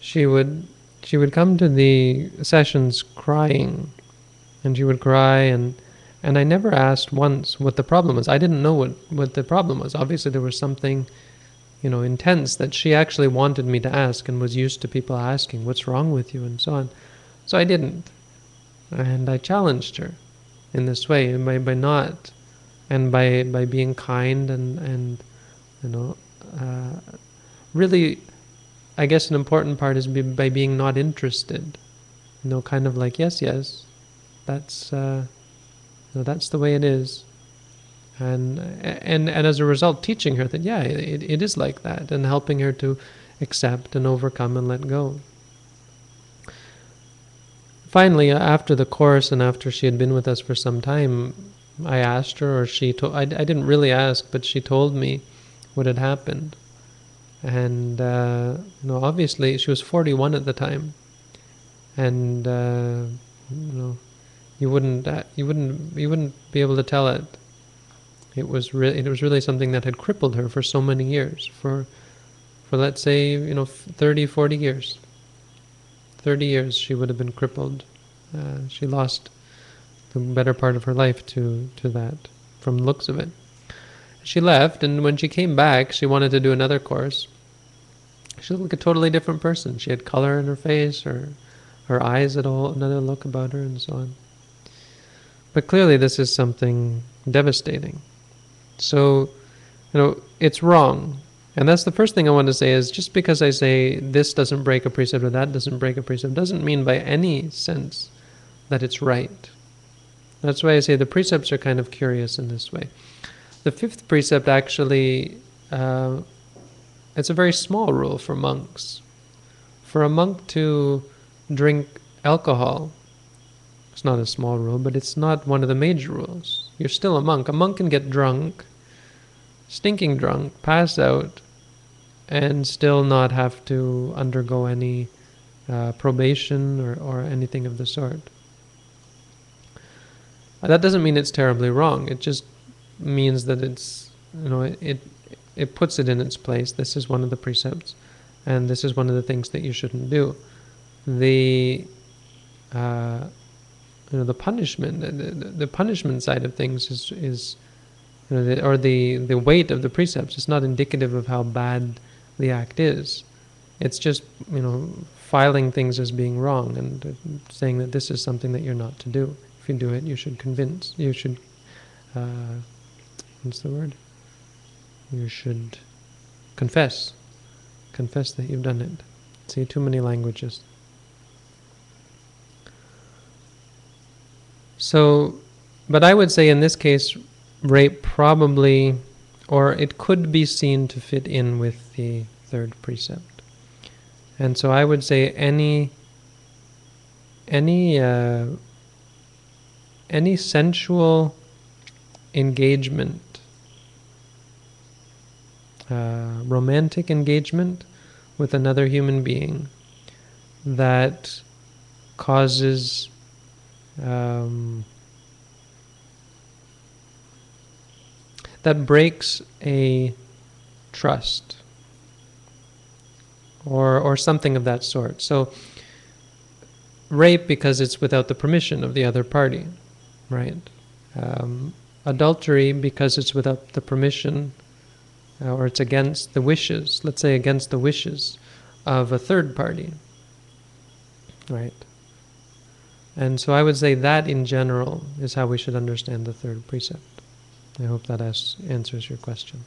she would come to the sessions crying, and she would cry, and I never asked once what the problem was. I didn't know what the problem was. Obviously there was something, intense that she actually wanted me to ask, and was used to people asking, what's wrong with you, and so on. So I didn't. And I challenged her in this way, by not, and by being kind, and you know, really, I guess an important part is by being not interested. Kind of like, yes, yes, that's that's the way it is, and as a result, teaching her that yeah, it is like that, and helping her to accept and overcome and let go. Finally, after the course and after she had been with us for some time, I asked her, or she told. I didn't really ask, but she told me what had happened, and obviously she was 41 at the time, and you wouldn't be able to tell it. It was really something that had crippled her for so many years, for let's say 30, 40 years. 30 years she would have been crippled. She lost the better part of her life to that, from the looks of it. She left, and when she came back, she wanted to do another course. She looked like a totally different person. She had color in her face, her eyes had another look about her, and so on. But clearly this is something devastating. So, it's wrong. And that's the first thing I want to say, is just because I say this doesn't break a precept or that doesn't break a precept, doesn't mean by any sense that it's right. That's why I say the precepts are kind of curious in this way. The fifth precept actually, it's a very small rule for monks. For a monk to drink alcohol, it's not a small rule, but it's not one of the major rules. You're still a monk. A monk can get drunk, stinking drunk, pass out, and still not have to undergo any probation or anything of the sort. That doesn't mean it's terribly wrong. It just means that it's, it puts it in its place. This is one of the precepts, and this is one of the things that you shouldn't do. The the punishment, the punishment side of things is the weight of the precepts is not indicative of how bad the act is. It's just filing things as being wrong, and saying that this is something that you're not to do. If you do it, you should what's the word? You should confess that you've done it. See, too many languages. So, but I would say in this case, rape probably, or it could be seen to fit in with the third precept. And so I would say any sensual engagement, romantic engagement with another human being that causes that breaks a trust or something of that sort. So rape because it's without the permission of the other party, right? Adultery because it's without the permission or it's against the wishes, let's say against the wishes of a third party, right? And so I would say that in general is how we should understand the third precept. I hope that answers your question.